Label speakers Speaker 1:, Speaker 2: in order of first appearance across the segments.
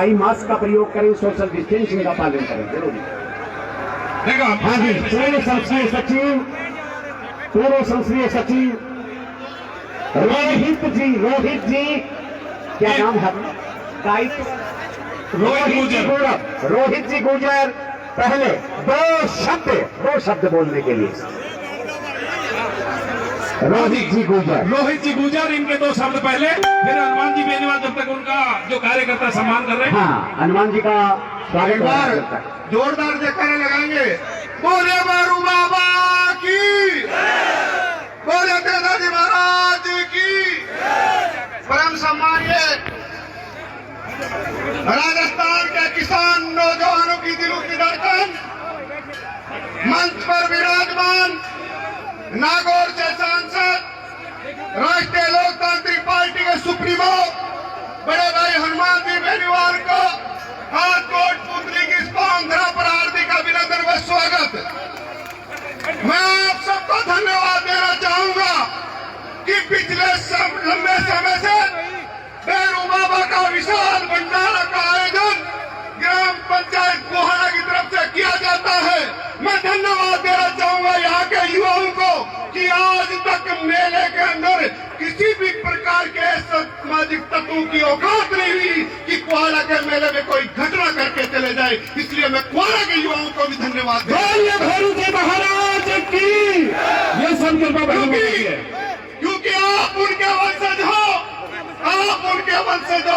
Speaker 1: Eye mask का प्रयोग करें, सोशल डिस्टेंसिंग का पालन करें, जरूरी। हाँ जी, पूर्व संसदीय सचिव रोहित जी क्या नाम है रोहित जी गुर्जर पहले दो शब्द बोलने के लिए। रोहित जी गुर्जर
Speaker 2: इनके दो शब्द पहले, फिर हनुमान जी बेनीवाल जब तक उनका जो कार्यकर्ता सम्मान कर रहे हैं।
Speaker 1: हाँ, हनुमान जी का स्वागत
Speaker 3: जोरदार जयकारा लगाएंगे। बोले मारू बाबा की, बोले दादाजी महाराज की। परम सम्मानीय राजस्थान के किसान नौजवानों की दिलों की धड़कन, मंच पर विराजमान नागौर से सांसद, राष्ट्रीय लोकतांत्रिक पार्टी के सुप्रीमो बड़े भाई हनुमान जी बेनीवाल को हाथकोट पुतली की स्पॉन्धरा पर हार्दिक अभिनंदन व स्वागत। मैं आप सबको धन्यवाद देना चाहूंगा कि पिछले लंबे समय से भैरू बाबा का विशाल भंडारा का आयोजन ग्राम पंचायत गोहाना की तरफ से किया जाता है। मैं धन्यवाद देना चाहूंगा यहाँ के युवाओं को कि आज तक मेले के अंदर किसी भी प्रकार के सामाजिक तत्वों की औकात नहीं हुई कि कुआला के मेले में कोई घटना करके चले जाए। इसलिए मैं कुआला के युवाओं को भी धन्यवाद देता क्योंकि आप उनके वंशज हो।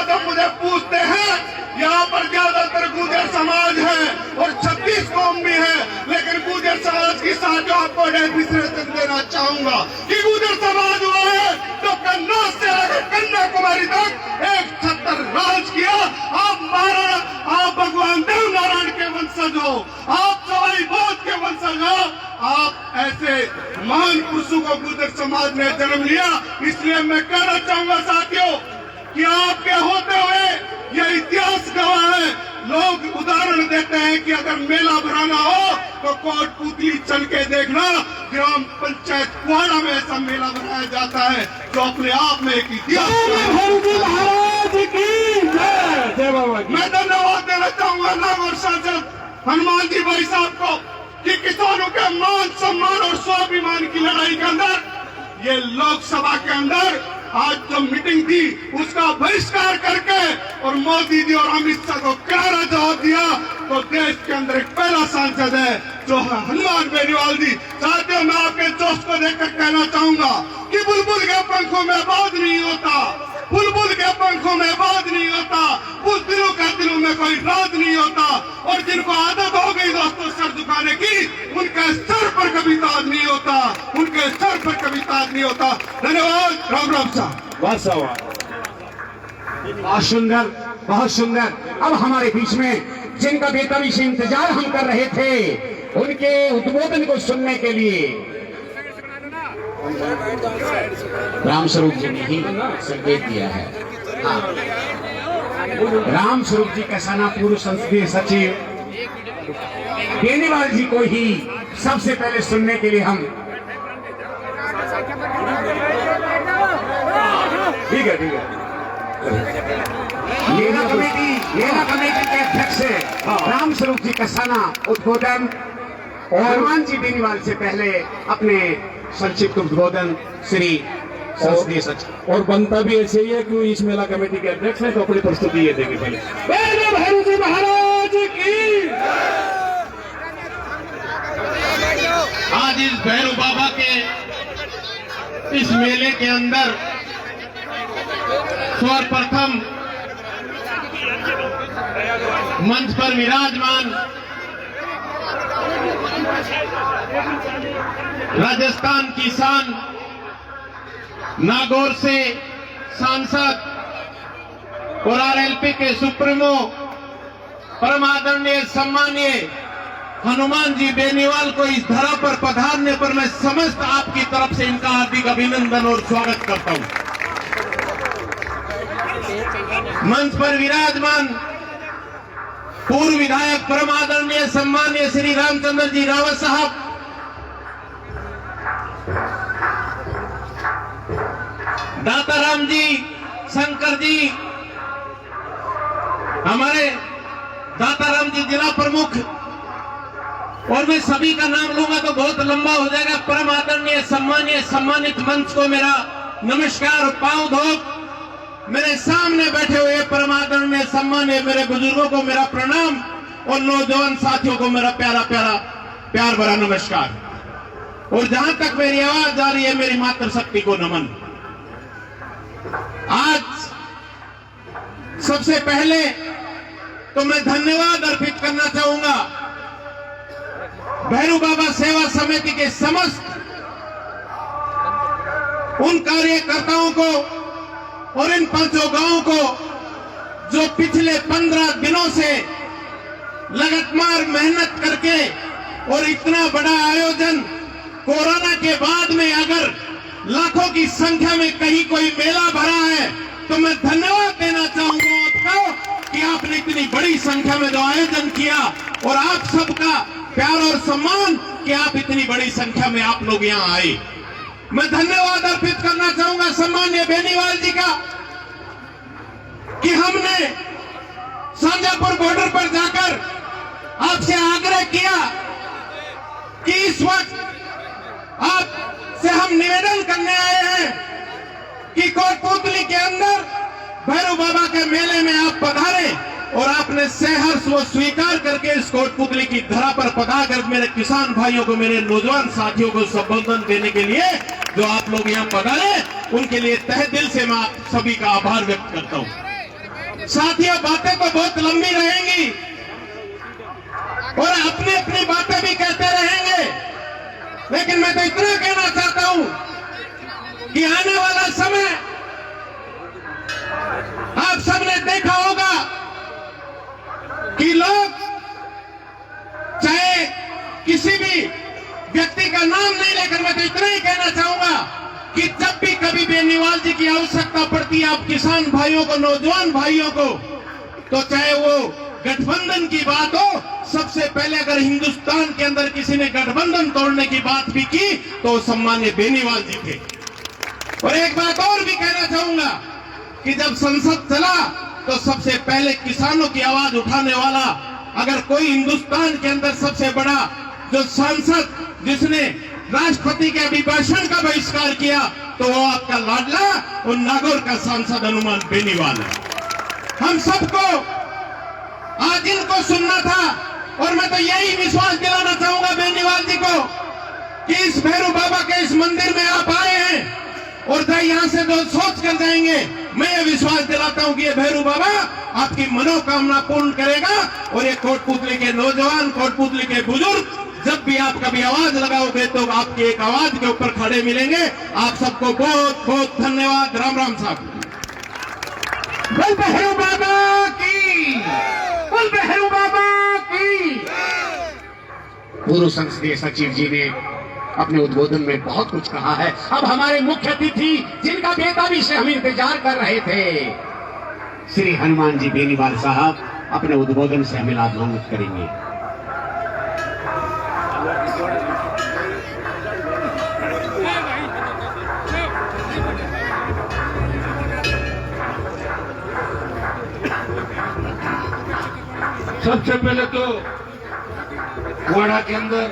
Speaker 3: जब मुझे पूछते हैं, यहाँ पर ज्यादातर गुर्जर समाज है और 36 कौम भी है, लेकिन गुर्जर समाज की साथ आपको डेफिनेशन देना चाहूंगा कि गुर्जर समाज वो है तो कन्नौज से लेकर कन्याकुमारी तक एक छत्तर राज किया। आप भगवान देव नारायण के वंशज हो, आप सवाई बोध के वंशज हो। आप ऐसे महान पुरुषों को गुर्जर समाज ने जन्म लिया। इसलिए मैं कहना चाहूंगा साथियों कि आपके होते हुए यह इतिहास गवाह है। लोग उदाहरण देते हैं कि अगर मेला भराना हो तो कोटपुतली चल के देखना, ग्राम पंचायत कुआला में ऐसा मेला भराया जाता है जो अपने आप में एक इतिहास है। मैं धन्यवाद देना चाहूंगा नागौर सांसद हनुमान जी भाई साहब को कि किसानों के मान सम्मान और स्वाभिमान की लड़ाई के अंदर ये लोकसभा के अंदर आज जो मीटिंग थी उसका बहिष्कार करके और मोदी जी और अमित शाह को करारा जवाब दिया। तो देश के अंदर एक पहला सांसद है जो हनुमान बेनीवाल जी। साथियों, मैं आपके जोश को देखकर कहना चाहूंगा कि बुलबुल के पंखों में बात नहीं होता, बुलबुल के पंखों में बात नहीं होता, बुज़दिलों के दिलों में कोई राज नहीं होता। और जिनको आदत हो गई दोस्तों सर झुकाने की, उनके सर पर कभी ताज नहीं होता, उनके सर पर कभी ताज नहीं होता। धन्यवाद। राम राम साहब।
Speaker 1: बहुत सुंदर। अब हमारे बीच में जिनका बेताबी से इंतजार हम कर रहे थे, उनके उद्बोधन को सुनने के लिए रामस्वरूप जी ने ही संकेत दिया है। हाँ, रामस्वरूप जी कसाना पूर्व संसदीय सचिव बेनीवाल जी को ही सबसे पहले सुनने के लिए हम ठीक है मेला कमेटी के अध्यक्ष रामस्वरूप जी कसाना उद्बोधन और हनुमान जी बेनीवाल से पहले अपने संक्षिप्त उद्बोधन श्री संसदीय सचिव।
Speaker 2: और बनता भी ऐसे ही है कि इस मेला कमेटी के अध्यक्ष हैं तो अपनी प्रस्तुति ये देंगे पहले।
Speaker 3: भैरू जी महाराज की। आज इस भैरू बाबा के इस मेले के अंदर सर्वप्रथम मंच पर विराजमान राजस्थान किसान नागौर से सांसद और आरएलपी के सुप्रीमो परम आदरणीय सम्मानीय हनुमान जी बेनीवाल को इस धरा पर पधारने पर मैं समस्त आपकी तरफ से इनका हार्दिक अभिनंदन और स्वागत करता हूं। मंच पर विराजमान पूर्व विधायक परम आदरणीय सम्मानीय श्री रामचंद्र जी रावत साहब, दाताराम जी, शंकर जी,
Speaker 2: हमारे दाताराम जी जिला प्रमुख, और मैं सभी का नाम लूंगा तो बहुत लंबा हो जाएगा। परम आदरणीय सम्मानीय सम्मानित मंच को मेरा नमस्कार, पांव धो। मेरे सामने बैठे हुए परम आदरणीय सम्मानीय मेरे बुजुर्गों को मेरा प्रणाम, और नौजवान साथियों को मेरा प्यारा प्यारा प्यार भरा नमस्कार। और जहां तक मेरी आवाज आ रही है, मेरी मातृशक्ति को नमन। आज सबसे पहले तो मैं धन्यवाद अर्पित करना चाहूंगा भैरू बाबा सेवा समिति के समस्त उन कार्यकर्ताओं को और इन 5 गांवों को जो पिछले 15 दिनों से लगातार मेहनत करके, और इतना बड़ा आयोजन कोरोना के बाद में अगर लाखों की संख्या में कहीं कोई मेला भरा है, तो मैं धन्यवाद देना चाहूंगा आपको कि आपने इतनी बड़ी संख्या में जो आयोजन किया, और आप सबका प्यार और सम्मान कि आप इतनी बड़ी संख्या में आप लोग यहां आए। मैं धन्यवाद अर्पित करना चाहूंगा सम्मान्य बेनीवाल जी का कि हमने शाहजहांपुर बॉर्डर पर जाकर आपसे आग्रह किया कि इस वक्त आपसे हम निवेदन करने आए हैं कि कोटपुतली के अंदर भैरव बाबा के मेले में आप पधारे, और आपने सहर्ष वो स्वीकार करके इस कोटपुतली की धरा पर पधारकर मेरे किसान भाइयों को, मेरे नौजवान साथियों को संबोधन देने के लिए जो आप लोग यहाँ पधारे, उनके लिए तहे दिल से मैं आप सभी का आभार व्यक्त करता हूँ। साथियों, बातें तो बहुत लंबी रहेंगी और अपनी अपनी बातें भी कहते रहेंगे, लेकिन मैं तो इतना कहना चाहता हूं कि आने वाला समय आप सबने देखा होगा कि लोग चाहे किसी भी व्यक्ति का नाम नहीं लेकर, मैं तो इतना ही कहना चाहूंगा कि जब भी कभी बेनीवाल जी की आवश्यकता पड़ती है आप किसान भाइयों को, नौजवान भाइयों को, तो चाहे वो गठबंधन की बात हो, सबसे पहले अगर हिंदुस्तान के अंदर किसी ने गठबंधन तोड़ने की बात भी की तो सम्मान्य बेनीवाल जी थे। और एक बात और भी कहना चाहूंगा कि जब संसद चला तो सबसे पहले किसानों की आवाज उठाने वाला अगर कोई हिंदुस्तान के अंदर सबसे बड़ा जो सांसद जिसने राष्ट्रपति के अभिभाषण का बहिष्कार किया तो वो आपका लाडला और नागौर का सांसद हनुमान बेनीवाल है। हम सबको आज इनको सुनना था, और मैं तो यही विश्वास दिलाना चाहूंगा बेनीवाल जी को कि इस भैरू बाबा के इस मंदिर में आप आए हैं और जो यहां से जो सोच कर जाएंगे, मैं ये विश्वास दिलाता हूं कि ये भैरू बाबा आपकी मनोकामना पूर्ण करेगा। और ये कोटपुतली के नौजवान, कोटपुतली के बुजुर्ग जब भी आप कभी आवाज लगाओगे तो आपकी एक आवाज के ऊपर खड़े मिलेंगे। आप सबको बहुत बहुत धन्यवाद। राम राम साहब।
Speaker 1: बोल भैरू बाबा की, बोल भैरू बाबा की। पूर्व संसदीय सचिव जी ने अपने उद्बोधन में बहुत कुछ कहा है। अब हमारे मुख्य अतिथि जिनका बेताबी से हम इंतजार कर रहे थे, श्री हनुमान जी बेनीवाल साहब अपने उद्बोधन से हमें लाभान्वित करेंगे।
Speaker 4: सबसे पहले तो कुआड़ा के अंदर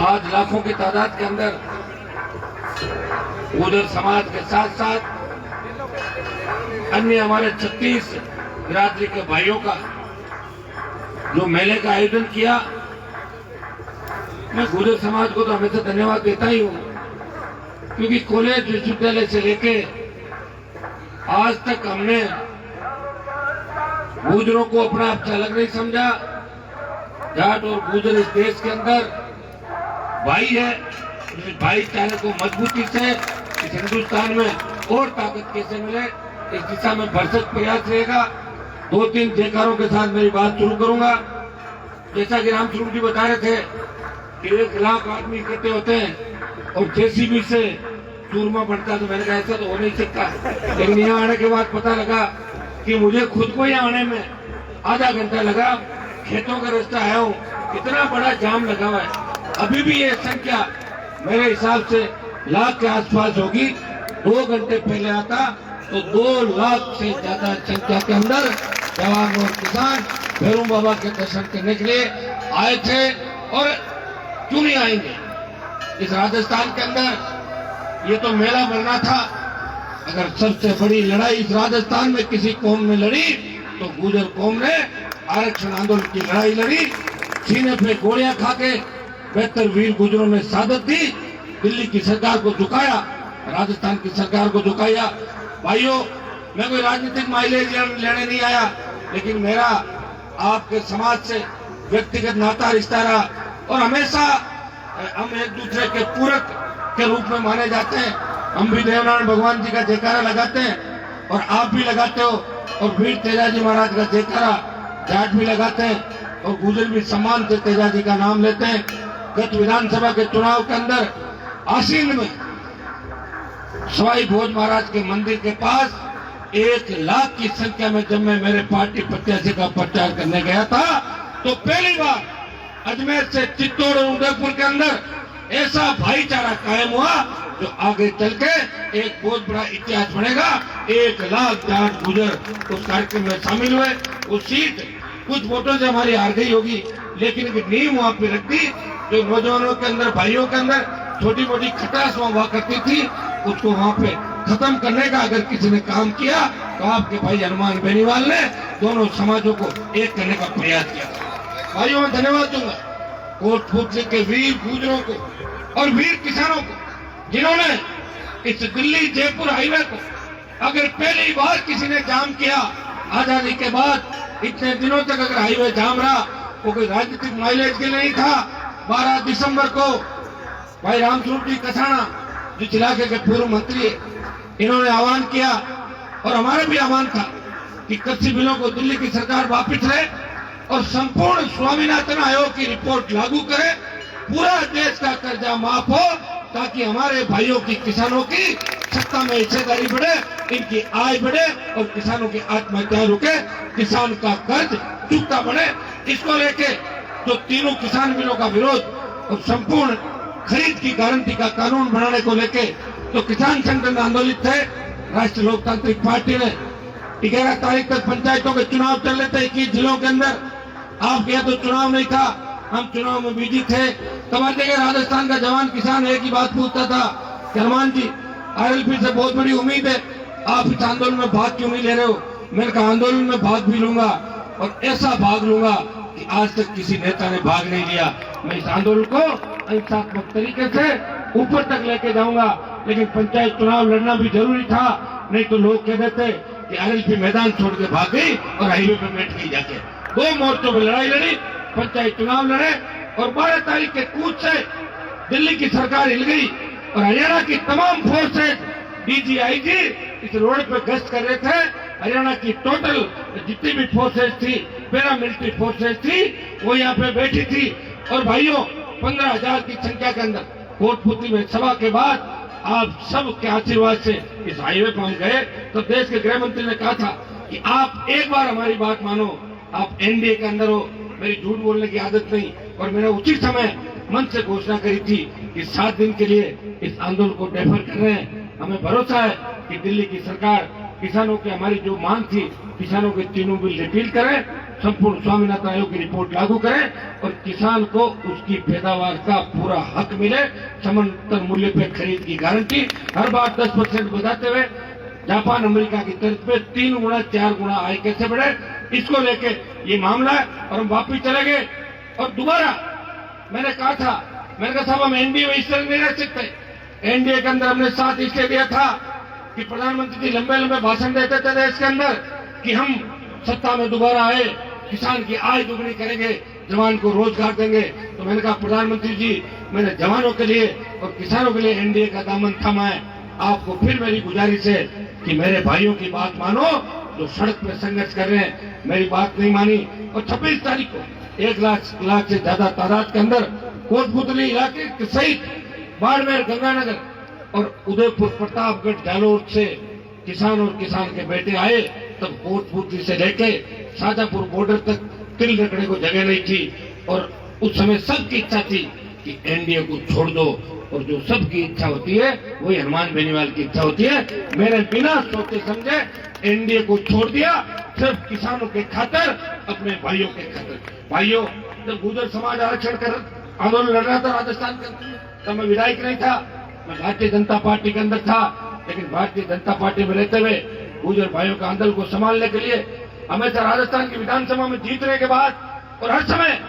Speaker 4: आज लाखों की तादाद के अंदर गुर्जर समाज के साथ साथ अन्य हमारे 36 बिरादरी के भाइयों का जो मेले का आयोजन किया, मैं गुर्जर समाज को तो हमेशा धन्यवाद देता ही हूँ, क्योंकि कॉलेज विश्वविद्यालय से लेके आज तक हमने गुर्जरों को अपना आप से अलग नहीं समझा। जाट और गुर्जर इस देश के अंदर भाई है, इस भाईचारे को मजबूती से इस हिंदुस्तान में और ताकत कैसे मिले, इस दिशा में भरसक प्रयास रहेगा। 2-3 जयकारों के साथ मेरी बात शुरू करूंगा। जैसा कि रामस्वरूप जी बता रहे थे कि 1 लाख आदमी इकट्ठे होते हैं और जेसीबी से चूरमा बनता, तो मैंने कहा ऐसा तो हो नहीं सकता। लेकिन यहाँ आने के बाद पता लगा कि मुझे खुद को यहाँ आने में आधा घंटा लगा। खेतों का रास्ता आया हूँ, इतना बड़ा जाम लगा हुआ है। अभी भी ये संख्या मेरे हिसाब से लाख के आसपास होगी। 2 घंटे पहले आता तो 2 लाख से ज्यादा संख्या के अंदर जवान और किसान भैरव बाबा के दर्शन करने के लिए आए थे और क्यों नहीं आएंगे। इस राजस्थान के अंदर ये तो मेला बनना था। अगर सबसे बड़ी लड़ाई इस राजस्थान में किसी कौम ने लड़ी तो गुर्जर कौम ने आरक्षण आंदोलन की लड़ाई लड़ी। सीने पे गोलियां खा के 72 वीर गुर्जरों ने शहादत दी, दिल्ली की सरकार को झुकाया, राजस्थान की सरकार को झुकाया। भाइयों, मैं कोई राजनीतिक माइलेज लेने नहीं आया, लेकिन मेरा आपके समाज से व्यक्तिगत नाता रिश्ता रहा और हमेशा हम एक दूसरे के पूरक के रूप में माने जाते हैं। हम भी देवनारायण भगवान जी का जयकारा लगाते हैं और आप भी लगाते हो, और वीर तेजाजी महाराज का जयकारा जाट भी लगाते हैं और गुर्जर भी सम्मान से तेजाजी का नाम लेते हैं। गत विधानसभा के चुनाव के अंदर आसीन में सवाई भोज महाराज के मंदिर के पास 1 लाख की संख्या में जब मैं मेरे पार्टी प्रत्याशी का प्रचार करने गया था तो पहली बार अजमेर से चित्तौड़ और उदयपुर के अंदर ऐसा भाईचारा कायम हुआ जो आगे चल के एक बहुत बड़ा इतिहास बनेगा। 1 लाख जाट गुर्जर उस कार्यक्रम में शामिल हुए। वो सीट कुछ वोटों से हमारी हार गई होगी, लेकिन एक नींव वहां पे रख दी जो नौजवानों के अंदर, भाइयों के अंदर छोटी मोटी खटास हुआ करती थी, उसको वहां पे खत्म करने का अगर किसी ने काम किया तो आपके भाई हनुमान बेनीवाल ने दोनों समाजों को एक करने का प्रयास किया था। भाइयों, मैं धन्यवाद दूंगा कोटपुतली के वीर गुर्जरों को और वीर किसानों को जिन्होंने इस दिल्ली जयपुर हाईवे को अगर पहली बार किसी ने जाम किया आजादी के बाद, इतने दिनों तक अगर हाईवे जाम रहा, वो कोई राजनीतिक माइलेज के नहीं था। 12 दिसंबर को भाई रामस्वरूप जी कसाना जिस इलाके के पूर्व मंत्री है, इन्होंने आह्वान किया और हमारा भी आह्वान था कि कृषि बिलों को दिल्ली की सरकार वापस ले और संपूर्ण स्वामीनाथन आयोग की रिपोर्ट लागू करे, पूरा देश का कर्जा माफ हो ताकि हमारे भाइयों की, किसानों की सत्ता में हिस्सेदारी बढ़े, इनकी आय बढ़े और किसानों की आत्महत्या रुके, किसान का कर्ज चुकता बने। इसको लेके जो तीनों किसान बिलों का विरोध और संपूर्ण खरीद की गारंटी का कानून बनाने को लेके तो किसान संगठन आंदोलित थे। राष्ट्रीय लोकतांत्रिक पार्टी ने 11 तारीख तक पंचायतों के चुनाव चल रहे थे 21 जिलों के अंदर। आपके यहाँ तो चुनाव नहीं था, हम चुनाव में बिजी थे। तब आते के राजस्थान का जवान किसान एक ही बात पूछता था कि हनुमान जी, आरएलपी से बहुत बड़ी उम्मीद है, आप इस आंदोलन में भाग क्यों नहीं ले रहे हो। मैंने कहा आंदोलन में भाग भी लूंगा और ऐसा भाग लूंगा कि आज तक किसी नेता ने भाग नहीं लिया। मैं इस आंदोलन को अहिंसात्मक तरीके से ऊपर तक लेके जाऊंगा, लेकिन पंचायत चुनाव लड़ना भी जरूरी था, नहीं तो लोग कह देते कि आरएलपी मैदान छोड़ के भाग गई और हाईवे पे बैठ गई जाके। 2 मोर्चों में लड़ाई लड़ी, पंचायत चुनाव लड़े और 12 तारीख के कूच से दिल्ली की सरकार हिल गई और हरियाणा की तमाम फोर्सेज, डीजीआईजी इस रोड पे गश्त कर रहे थे। हरियाणा की टोटल जितनी भी फोर्सेज थी, पैरामिलिट्री फोर्सेज थी, वो यहाँ पे बैठी थी। और भाइयों, 15,000 की संख्या के अंदर कोटपुतली में सभा के बाद आप सब के आशीर्वाद से इस हाईवे पर हम गए तो देश के गृह मंत्री ने कहा था कि आप एक बार हमारी बात मानो, आप एनडीए के अंदर हो, मेरी झूठ बोलने की आदत नहीं। और मैंने उसी समय मन से घोषणा करी थी कि 7 दिन के लिए इस आंदोलन को डेफर कर रहे हैं। हमें भरोसा है कि दिल्ली की सरकार किसानों की, हमारी जो मांग थी, किसानों के तीनों बिल रिपील करें, संपूर्ण स्वामीनाथन आयोग की रिपोर्ट लागू करें और किसान को उसकी पैदावार का पूरा हक मिले, समर्थन मूल्य पे खरीद की गारंटी, हर बार 10% बढ़ाते हुए जापान अमेरिका की तर्ज पे 3 गुना 4 गुना आय कैसे बढ़े, इसको लेके ये मामला है। और हम वापिस चले गए और दोबारा मैंने कहा साहब हम एनडीए में इस तरह नहीं रह सकते। एनडीए के अंदर हमने 7 इसलिए दिया था कि प्रधानमंत्री जी लंबे लंबे भाषण देते थे देश के अंदर कि हम सत्ता में दोबारा आए, किसान की आय दुगनी करेंगे, जवान को रोजगार देंगे। तो मैंने कहा प्रधानमंत्री जी, मैंने जवानों के लिए और किसानों के लिए एनडीए का दामन थामा है। आपको फिर मेरी गुजारिश है कि मेरे भाइयों की बात मानो जो सड़क पर संघर्ष कर रहे हैं। मेरी बात नहीं मानी और 26 तारीख को 1 लाख से ज्यादा तादाद के अंदर कोटपुतली इलाके सहित बाड़मेर, गंगानगर और उदयपुर, प्रतापगढ़, जालोर से किसान और किसान के बेटे आए। तब कोटपुतली से लेके शाजापुर बॉर्डर तक तिल रखने को जगह नहीं थी और उस समय सबकी इच्छा थी कि एनडीए को छोड़ दो और जो सबकी इच्छा होती है वही हनुमान बेनीवाल की इच्छा होती है। मैंने बिना सोचे समझे एनडीए को छोड़ दिया, सिर्फ किसानों के खातिर, अपने भाइयों के खातिर। भाइयों, जब गुर्जर समाज आरक्षण कर आंदोलन लड़ रहा था राजस्थान के अंदर, तब मैं विधायक नहीं था, मैं भारतीय जनता पार्टी के अंदर था। लेकिन भारतीय जनता पार्टी में रहते हुए गुर्जर भाइयों का आंदोलन को संभालने के लिए हमेशा राजस्थान की विधानसभा में जीतने के बाद और हर समय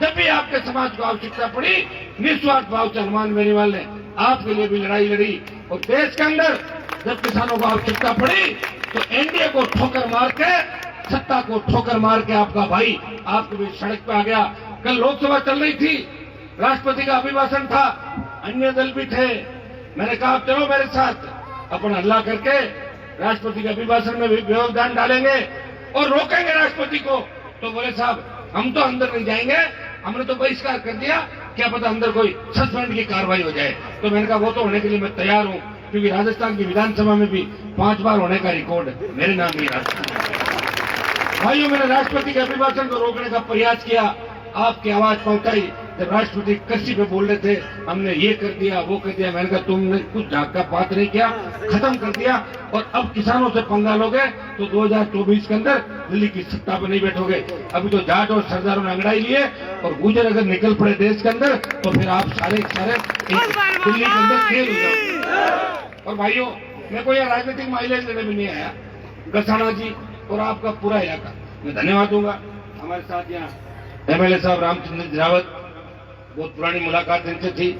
Speaker 4: जब भी आपके समाज को आवश्यकता पड़ी, निस्वार्थ भाव से हनुमान बेनीवाल ने आपके लिए भी लड़ाई लड़ी। और देश के अंदर जब किसानों को आवश्यकता पड़ी तो एनडीए को ठोकर मार के, सत्ता को ठोकर मार के आपका भाई आपके बीच सड़क पे आ गया। कल लोकसभा चल रही थी, राष्ट्रपति का अभिभाषण था, अन्य दल भी थे। मैंने कहा आप चलो मेरे साथ, अपन हल्ला करके राष्ट्रपति के अभिभाषण में भी योगदान डालेंगे और रोकेंगे राष्ट्रपति को। तो बोले साहब हम तो अंदर नहीं जाएंगे, हमने तो बहिष्कार कर दिया, क्या पता अंदर कोई सस्पेंड की कार्रवाई हो जाए। तो मैंने कहा वो तो होने के लिए मैं तैयार हूं, क्योंकि राजस्थान की विधानसभा में भी 5 बार होने का रिकॉर्ड मेरे नाम ही राजस्थान। भाइयों, मैंने राष्ट्रपति के अभिभाषण को रोकने का प्रयास किया, आपकी आवाज पहुंचाई। जब राष्ट्रपति कृषि पे बोल रहे थे, हमने ये कर दिया वो कर दिया, मैंने कहा तुमने कुछ झाक का बात नहीं किया, खत्म कर दिया। और अब किसानों से पंगा लोगे तो 2024 के अंदर दिल्ली की सत्ता पे नहीं बैठोगे। अभी तो जाट और सरदारों ने अंगड़ाई लिए और गुर्जर अगर निकल पड़े देश के अंदर तो फिर आप सारे दिल्ली के अंदर खेल हो जाओगे। और भाइयों, मैं कोई राजनीतिक माइलेज लेने में नहीं आया। गसाना जी और आपका पूरा इलाका मैं धन्यवाद दूंगा। हमारे साथ यहाँ एमएलए साहब रामचंद्र रावत, बहुत पुरानी मुलाकात इनसे थी।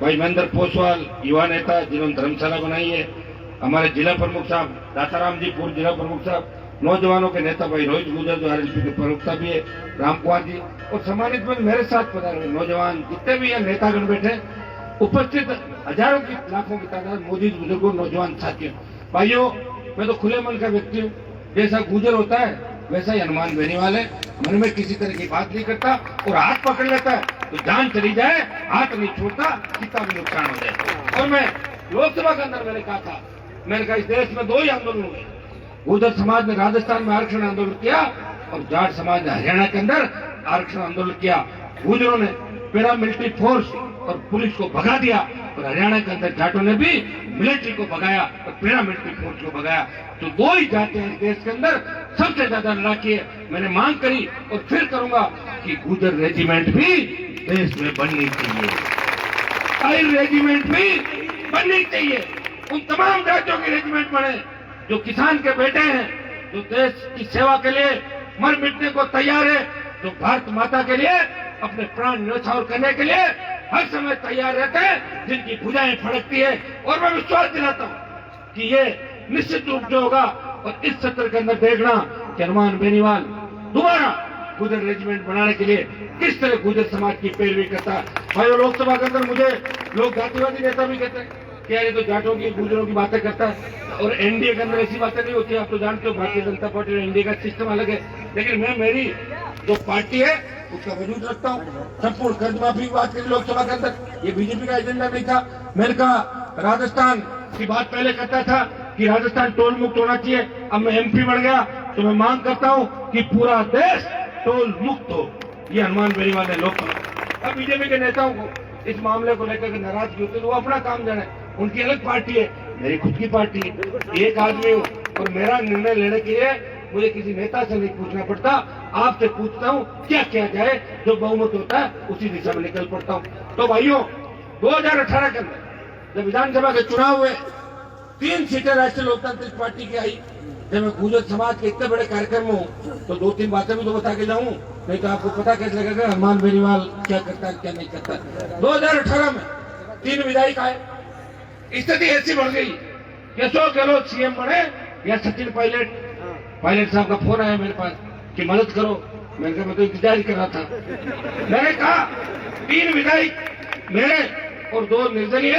Speaker 4: भाई महेंद्र पोसवाल, युवा नेता जिन्होंने धर्मशाला बनाई है। हमारे जिला प्रमुख साहब दाताराम जी, पूर्व जिला प्रमुख साहब, नौजवानों के नेता भाई रोहित गुर्जर जो आरएलपी के प्रवक्ता भी है, राम कुमार जी, और सम्मानित में मेरे साथ पधारे नौजवान जितने भी हैं नेतागण बैठे, उपस्थित हजारों की लाखों की तादाद मौजूद बुजुर्गों, नौजवान साथियों। भाइयों, मैं तो खुले मन का व्यक्ति हूँ, जैसा गुर्जर होता है वैसा ही हनुमान बेनीवाल है। मन में किसी तरह की बात नहीं करता और हाथ पकड़ लेता है तो जान चली जाए, हाथ नहीं छोड़ता, कितना भी नुकसान हो जाए। और मैं लोकसभा के अंदर मैंने कहा था, मैंने कहा इस देश में 2 ही आंदोलन हुए, गुर्जर समाज ने राजस्थान में आरक्षण आंदोलन किया और जाट समाज ने हरियाणा के अंदर आरक्षण आंदोलन किया। गुर्जरों ने पैरामिलिट्री फोर्स और पुलिस को भगा दिया और हरियाणा के अंदर जाटों ने भी मिलिट्री को भगाया और पैरामिलिट्री फोर्स को भगाया। तो 2 ही जाते हैं देश के अंदर, सबसे ज्यादा लड़ाई है। मैंने मांग करी और फिर करूंगा कि गुर्जर रेजिमेंट भी देश में बननी चाहिए, टाइल रेजिमेंट भी बननी चाहिए। उन तमाम जातियों की रेजिमेंट बने जो किसान के बेटे हैं, जो देश की सेवा के लिए मर मिटने को तैयार है, जो भारत माता के लिए अपने प्राण न्यौछावर करने के लिए हर समय तैयार रहते हैं, जिनकी भुजाएं फड़कती है। और मैं विश्वास दिलाता हूं कि ये निश्चित रूप से होगा। और इस सत्र के अंदर देखना कि हनुमान बेनीवाल दोबारा गुर्जर रेजिमेंट बनाने के लिए किस तरह गुर्जर समाज की पैरवी करता है। भाई, लोकसभा के अंदर मुझे लोग जातिवादी नेता भी कहते हैं कि यार ये तो जाटों की गुर्जरों की बातें करता है। और एनडीए के अंदर ऐसी बातें नहीं होती, आप तो जानते हो भारतीय जनता पार्टी और एनडीए का सिस्टम अलग है। लेकिन मैं मेरी जो पार्टी है उसका वजूद रखता हूँ। संपूर्ण कर्ज माफी की बात करी लोकसभा के अंदर, ये बीजेपी का एजेंडा नहीं था। मैंने कहा राजस्थान की बात पहले करता था कि राजस्थान टोल मुक्त होना चाहिए, अब मैं एमपी बन गया तो मैं मांग करता हूँ कि पूरा देश टोल मुक्त हो। ये हनुमान बेनीवाल ने लोकसभा। अब बीजेपी के नेताओं को इस मामले को लेकर नाराजगी होती है, वो अपना काम जाने, उनकी अलग पार्टी है, मेरी खुद की पार्टी है, एक आदमी हूँ और मेरा निर्णय लेने के लिए मुझे किसी नेता से नहीं पूछना पड़ता, आपसे पूछता हूँ क्या किया जाए, जो बहुमत होता है उसी दिशा में निकल पड़ता हूँ। तो भाइयों, 2018 के अंदर जब विधानसभा के चुनाव हुए, 3 सीटें राष्ट्रीय लोकतांत्रिक पार्टी की आई। जब मैं गुर्जर समाज के इतने बड़े कार्यक्रम में हूँ तो 2-3 बातें भी तो बता के जाऊँ, नहीं तो आपको पता कैसे लगेगा हनुमान बेनीवाल क्या करता है क्या नहीं करता। 2018 में 3 विधायक आए, स्थिति ऐसी बढ़ गई कि अशोक गहलोत सीएम बने या सचिन पायलट साहब का फोन आया मेरे पास कि मदद करो। मैंने कहा मैं तो इंतजार ही कर रहा था। मैंने कहा 3 विधायक मेरे और 2 निर्दलीय,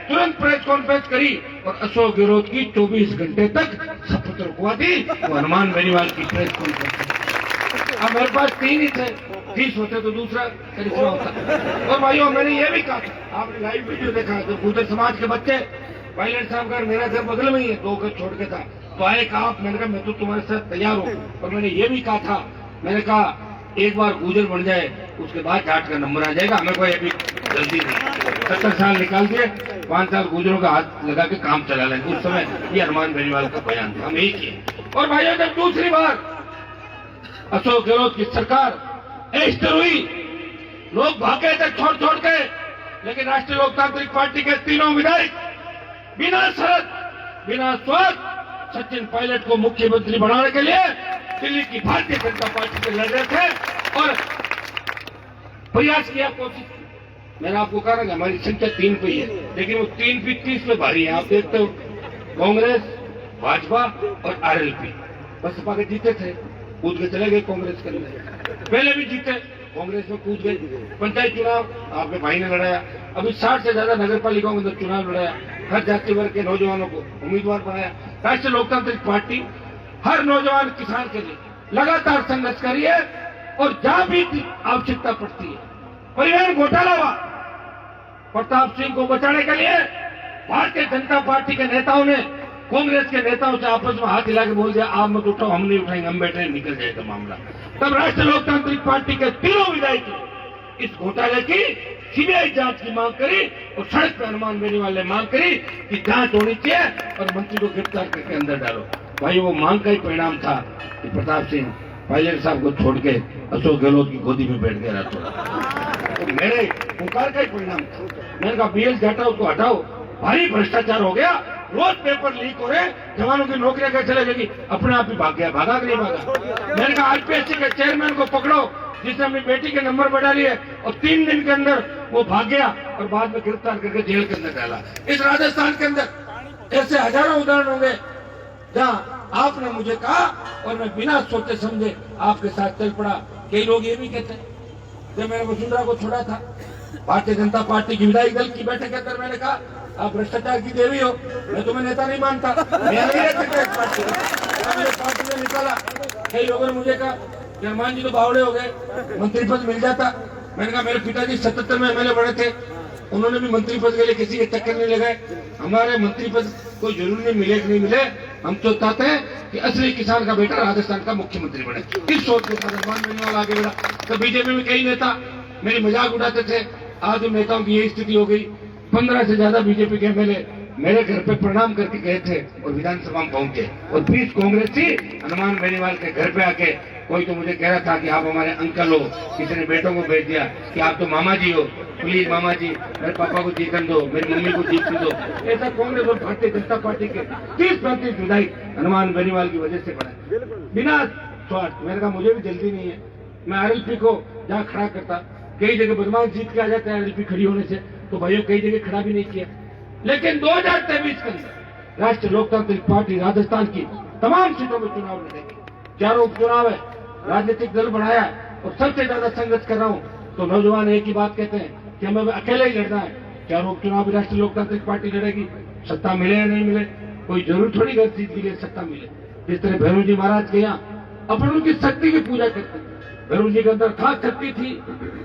Speaker 4: तुरंत प्रेस कॉन्फ्रेंस करी और अशोक गहलोत की 24 घंटे तक शपथ रुकवा दी। वो हनुमान बेनीवाल की प्रेस कॉन्फ्रेंस। अब मेरे पास 3 ही थे, 30 होते तो दूसरा करिश्मा होता। और भाइयों, मैंने ये भी कहा, आपने लाइव वीडियो देखा, जो गुर्जर समाज के बच्चे, पायलट साहब का मेरा घर बगल में ही है, 2 घर छोड़ के था, तो आए कहा, मैंने कहा मैं तो तुम्हारे साथ तैयार हूँ। और मैंने ये भी कहा था, मैंने कहा एक बार गुर्जर बन जाए उसके बाद जाट का नंबर आ जाएगा। हमें कोई अभी जल्दी नहीं, 70 साल निकाल दिए, 5 साल गुजरों का हाथ लगा के काम चला लेंगे। उस समय ये हनुमान बेनीवाल का बयान था, हम यही किए। और भाइयों, जब दूसरी बार अशोक गहलोत की सरकार अस्थिर हुई, लोग भागे थे छोड़ छोड़ के, लेकिन राष्ट्रीय लोकतांत्रिक पार्टी के तीनों विधायक बिना शर्त बिना स्वार्थ सचिन पायलट को मुख्यमंत्री बनाने के लिए दिल्ली की भारतीय जनता पार्टी से लड़ रहे थे और प्रयास किया, कोशिश की। मैंने आपको कहा कि हमारी संख्या 3 पे ही है, लेकिन वो 3 भी 30 पे भारी है। आप देखते हो कांग्रेस, भाजपा और आरएलपी बसपा के जीते थे, कूद के चले गए कांग्रेस के अंदर। पहले भी जीते, कांग्रेस में कूद गए। पंचायत चुनाव आपके भाई ने लड़ाया, अभी 60 से ज्यादा नगर पालिकाओं के अंदर चुनाव लड़ाया, हर जाति वर्ग के नौजवानों को उम्मीदवार बनाया। राष्ट्रीय लोकतांत्रिक पार्टी हर नौजवान किसान के लिए लगातार संघर्ष कर रही है और जहां भी आवश्यकता पड़ती है। परिवहन घोटाला हुआ, प्रताप सिंह को बचाने के लिए भारतीय जनता पार्टी के नेताओं ने कांग्रेस के नेताओं से आपस में हाथ हिला के बोल दिया, आप मत उठाओ, हम नहीं उठाएंगे, हम बैठे, निकल जाएगा मामला। तब राष्ट्रीय लोकतांत्रिक पार्टी के तीनों विधायक इस घोटाले की सीबीआई जांच की मांग करी और सड़क पर हनुमान बेनीवाल ने मांग करी कि जांच होनी चाहिए और मंत्री को गिरफ्तार करके अंदर डालो। भाई, वो मांग का ही परिणाम था कि प्रताप सिंह पायलट साहब को छोड़ के अशोक गहलोत की गोदी में बैठ गया रातों। तो मेरे पुकार का ही परिणाम था। मैंने कहा बीएल घाटा उसको हटाओ, भारी भ्रष्टाचार हो गया, रोज पेपर लीक हो रहे, जवानों की नौकरियां कैसे लगेगी, अपने आप ही भाग गया, भागा कि नहीं भागा। मैंने कहा आईपीएससी के चेयरमैन को पकड़ो जिसने अपनी बेटी के नंबर बढ़ा लिए और 3 दिन के अंदर वो भाग गया और बाद में गिरफ्तार करके जेल के अंदर डाला। इस राजस्थान के अंदर ऐसे हजारों उदाहरण होंगे जहां आपने मुझे कहा और मैं बिना सोचे समझे आपके साथ चल पड़ा। कई लोग ये भी कहते हैं, जब मैंने वसुंधरा को छोड़ा था भारतीय जनता पार्टी की विधायक दल की बैठक के अंदर, मैंने कहा आप भ्रष्टाचार की देवी हो, मैं तुम्हें नेता नहीं मानता, मैं नहीं रह सकता इस पार्टी में। मेरे पार्टी में निकाला। कई लोगों ने मुझे कहा हनुमान जी तो बावड़े हो गए, मंत्री पद मिल जाता। मैंने कहा मेरे पिताजी 77 में एमएलए बने थे, उन्होंने भी मंत्री पद के लिए किसी के चक्कर नहीं लगाए। हमारे मंत्री पद कोई जरूरी नहीं मिले कि नहीं मिले, हम तो चाहते हैं कि असली किसान का बेटा राजस्थान का मुख्यमंत्री बने। इस सोच के साथ हनुमान बेनीवाल आगे बढ़ा। तो बीजेपी में कई नेता मेरी मजाक उड़ाते थे, आज उन नेताओं की यही स्थिति हो गई। 15 से ज्यादा बीजेपी के एमएलए मेरे घर पे प्रणाम करके गए थे और विधानसभा में पहुंचे, और 20 कांग्रेसी हनुमान बेनीवाल के घर पे आके, कोई तो मुझे कह रहा था कि आप हमारे अंकल हो, किसी ने बेटों को भेज दिया कि आप तो मामा जी हो, प्लीज मामा जी मेरे पापा को जीतन दो, मेरी मम्मी को जीतने दो। ऐसा कांग्रेस और भारतीय जनता पार्टी के 30-35 विधायक हनुमान बेनीवाल की वजह से बने बिना स्वार्थ। मैंने कहा मुझे भी जल्दी नहीं है, मैं आरएलपी को जहाँ खड़ा करता, कई जगह बदमाश जीत के आ जाते हैं आरएलपी खड़ी होने से, तो भाइयों कई जगह खड़ा भी नहीं किया। लेकिन 2023 के अंदर राष्ट्रीय लोकतांत्रिक पार्टी राजस्थान की तमाम सीटों में चुनाव लड़ेगी। 4 उपचुनाव है, राजनीतिक दल बढ़ाया और सबसे ज्यादा संघर्ष कर रहा हूं। तो नौजवान एक ही बात कहते हैं कि हमें अकेले ही लड़ना है। 4 उपचुनाव भी राष्ट्रीय लोकतांत्रिक पार्टी लड़ेगी, सत्ता मिले या नहीं मिले, कोई जरूर थोड़ी घर जीत के लिए सत्ता मिले। जिस तरह भैरू जी महाराज के यहाँ अपन उनकी शक्ति की पूजा करते हैं। भैरू जी के अंदर खास शक्ति थी,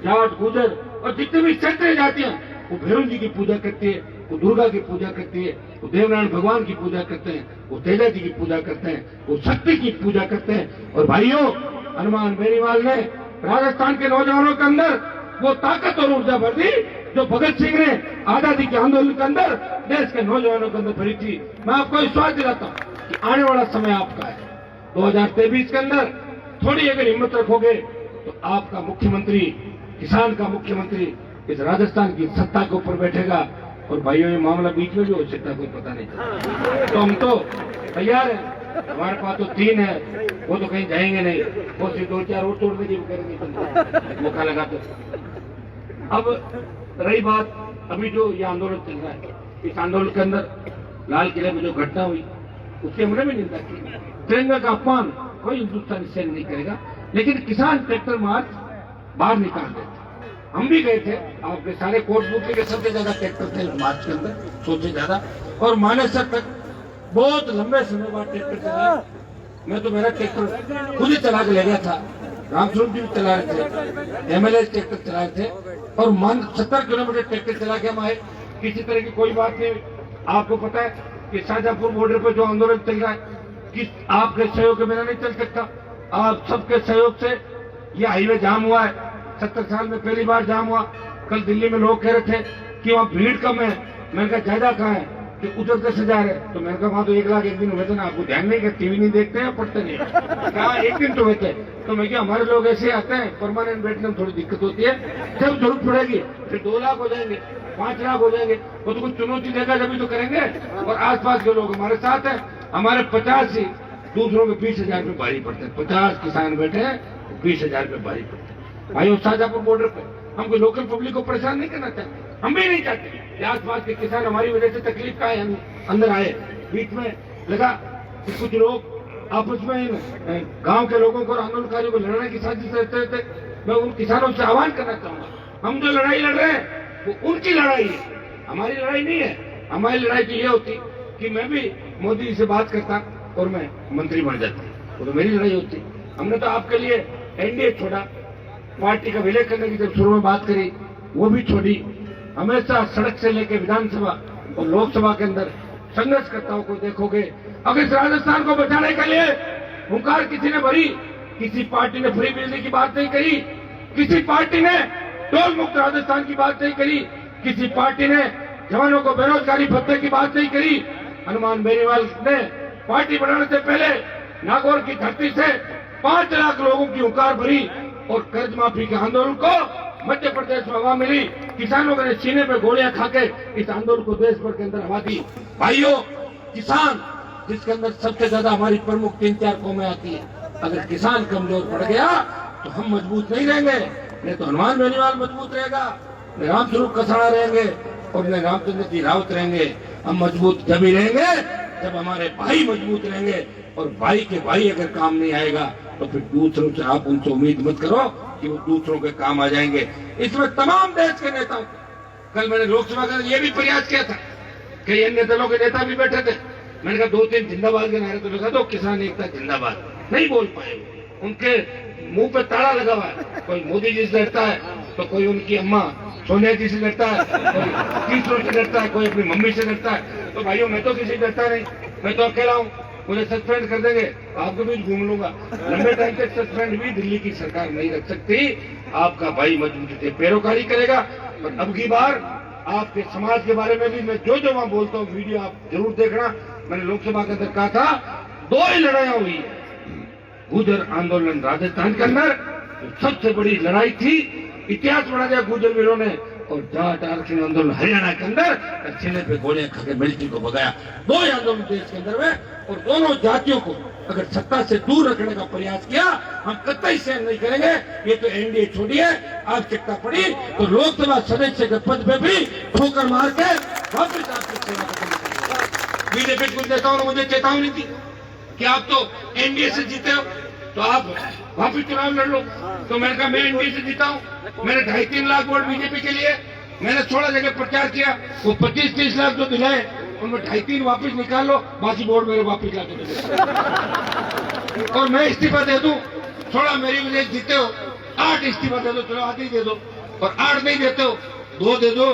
Speaker 4: जाट गुजर और जितने भी क्षत्रिय जातियां वो भैरू जी की पूजा करती है, वो दुर्गा की पूजा करती है, वो देवनारायण भगवान की पूजा करते हैं, वो तेजा जी की पूजा करते हैं, वो शक्ति की पूजा करते हैं। और भाइयों, हनुमान बेनीवाल ने राजस्थान के नौजवानों के अंदर वो ताकत और ऊर्जा भर दी जो भगत सिंह ने आजादी के आंदोलन के अंदर देश के नौजवानों के अंदर भरी थी। मैं आपको विश्वास दिलाता हूँ कि आने वाला समय आपका है। 2023 के अंदर थोड़ी अगर हिम्मत रखोगे तो आपका मुख्यमंत्री, किसान का मुख्यमंत्री इस राजस्थान की सत्ता के ऊपर बैठेगा। और भाइयों, ये मामला बीच में भी हो सकता है, कोई पता नहीं। तो हम तो तैयार हैं, हमारे पास तो 3 है, वो तो कहीं जाएंगे नहीं, वो सिर्फ 2-4 और तोड़ने की करेंगे मौका लगा। तो अब रही बात अभी जो ये आंदोलन चल रहा है, इस आंदोलन के अंदर लाल किले में जो घटना हुई उसकी हमने भी निंदा की। तिरंगा का अपमान कोई हिंदुस्तानी सैन्य नहीं करेगा, लेकिन किसान ट्रैक्टर मार्च बाहर निकाल देते। हम भी गए थे, आपके सारे कोटपुतली के सबसे ज्यादा ट्रैक्टर थे मार्च के अंदर, सबसे ज्यादा, और मानेसर तक बहुत लंबे समय बाद ट्रैक्टर चलाया। मैं तो मेरा ट्रैक्टर खुद ही चला के ले गया था, रामस्वरूप जी भी चला रहे थे, एमएलए ट्रैक्टर चला रहे थे, और 70 किलोमीटर ट्रैक्टर चला के हम आए। किसी तरह की कोई बात नहीं। आपको पता है कि शाहजहांपुर बॉर्डर पर जो आंदोलन चल रहा है, कि आपके सहयोग के बिना नहीं चल सकता। आप सबके सहयोग से ये हाईवे जाम हुआ है, 70 साल में पहली बार जाम हुआ। कल दिल्ली में लोग कह रहे थे कि वहाँ भीड़ कम है। मैंने कहा ज्यादा कहाँ है, कि उधर 10,000 है। तो मैंने कहा वहाँ तो 1 लाख एक दिन हुए थे ना, आपको ध्यान नहीं, कि टीवी नहीं देखते हैं, पढ़ते नहीं। कहा 1 दिन तो हुए थे। तो मैं क्या, हमारे लोग ऐसे आते हैं, परमानेंट बैठने में थोड़ी दिक्कत होती है, जब जरूरत पड़ेगी फिर 2 लाख हो जाएंगे, 5 लाख हो जाएंगे, वो तो कुछ चुनौती देगा जब तो करेंगे। और आसपास के लोग हमारे साथ हैं, हमारे 50 ही दूसरों के 20,000 रुपये भारी पड़ते हैं। 50 किसान बैठे हैं, 20,000 रुपये भारी पड़ते हैं। भाई शाहजहांपुर बॉर्डर पे हम कोई लोकल पब्लिक को परेशान नहीं करना चाहते, हम भी नहीं चाहते कि आसपास के किसान हमारी वजह से तकलीफ का है अंदर आए। बीच में लगा कि कुछ लोग आपस में गांव के लोगों को और आंदोलनकारियों को लड़ने की साजिश करते थे। मैं उन किसानों से आह्वान करना चाहूंगा, हम जो लड़ाई लड़ रहे हैं वो उनकी लड़ाई है, हमारी लड़ाई नहीं है। हमारी लड़ाई तो ये होती कि मैं भी मोदी जी से बात करता और मैं मंत्री बन जाता, वो तो मेरी लड़ाई होती। हमने तो आपके लिए एनडीए छोड़ा, पार्टी का विलय करने की जब शुरू में बात करी वो भी छोड़ी। हमेशा सड़क से लेकर विधानसभा और लोकसभा के अंदर संघर्षकर्ताओं को देखोगे। अगर इस राजस्थान को बचाने के लिए हुंकार किसी ने भरी, किसी पार्टी ने फ्री बिजली की बात नहीं कही, किसी पार्टी ने टोल मुक्त राजस्थान की बात नहीं करी, किसी पार्टी ने जवानों को बेरोजगारी भत्ते की बात नहीं करी। हनुमान बेनीवाल ने पार्टी बनाने से पहले नागौर की धरती से 5 लाख लोगों की हुंकार भरी और कर्ज माफी के आंदोलन को मध्य प्रदेश में हवा मिली। किसानों ने सीने पे गोलियां खाके इस आंदोलन को देश भर के अंदर हवा दी। भाइयों, किसान जिसके अंदर सबसे ज्यादा हमारी प्रमुख 3-4 कौमें आती है, अगर किसान कमजोर पड़ गया तो हम मजबूत नहीं रहेंगे। नहीं तो हनुमान बेनीवाल मजबूत रहेगा, न रामस्वरूप कसाड़ा रहेंगे और न रामचंद्र जी रावत रहेंगे। हम मजबूत जब ही रहेंगे जब हमारे भाई मजबूत रहेंगे। और भाई के भाई अगर काम नहीं आएगा तो फिर दूसरों से आप उनसे उम्मीद मत करो कि वो दूसरों के काम आ जाएंगे। इसमें तमाम देश के नेताओं, कल मैंने लोकसभा का ये भी प्रयास किया था, कई अन्य दलों के नेता भी बैठे थे। मैंने कहा 2-3 जिंदाबाद के नारे तो लगा दो, किसान एकता जिंदाबाद, नहीं बोल पाए। उनके मुंह पे ताला लगा हुआ है। कोई मोदी जी से डरता है तो कोई उनकी अम्मा सोनिया जी से डरता है, कोई तीसरों से डरता है, कोई अपनी मम्मी से डरता है। तो भाइयों, मैं तो किसी से डरता नहीं, मैं तो अकेला हूँ। मुझे सस्पेंड कर देंगे, आपको भी घूम लूंगा। लंबे टाइम तक सस्पेंड भी दिल्ली की सरकार नहीं रख सकती। आपका भाई मजबूती से पैरोकारी करेगा। और अब की बार आपके समाज के बारे में भी मैं जो वहां बोलता हूँ, वीडियो आप जरूर देखना। मैंने लोकसभा के अंदर कहा था 2 ही लड़ाइयां हुई है, गुर्जर आंदोलन राजस्थान के अंदर सबसे बड़ी लड़ाई थी, इतिहास बना दिया गुर्जर वीरों ने, और जाट आरक्षण आंदोलन हरियाणा के अंदर सीने पे गोलियां खाके मिलिट्री को भगाया। 2 आंदोलन देश के अंदर में, और दोनों जातियों को अगर सत्ता से दूर रखने का प्रयास किया, हम कतई सहन नहीं करेंगे। ये तो एनडीए छोड़िए, आवश्यकता पड़ी तो लोकसभा सदस्य के पद पे भी ठोकर मार के वापस आपकी सेवा करेंगे। बीजेपी कुछ नेताओं ने मुझे चेतावनी दी कि आप तो एनडीए से जीते हो तो आप वापिस चुनाव लड़ लो। तो मैंने कहा मैं एनडीए से जीता हूँ, मैंने 2.5-3 लाख वोट बीजेपी के लिए, मैंने 16 जगह प्रचार किया, वो 25-30 लाख जो दिलाए उनमें 2.5-3 वापिस निकाल लो, बाकी वोट मेरे वापिस ला दो। और मैं इस्तीफा दे दूं, 16 मेरी वजह जीते हो, 8 इस्तीफा दे दो, चलो आधी दे दो। और 8 नहीं देते हो 2 दे दो,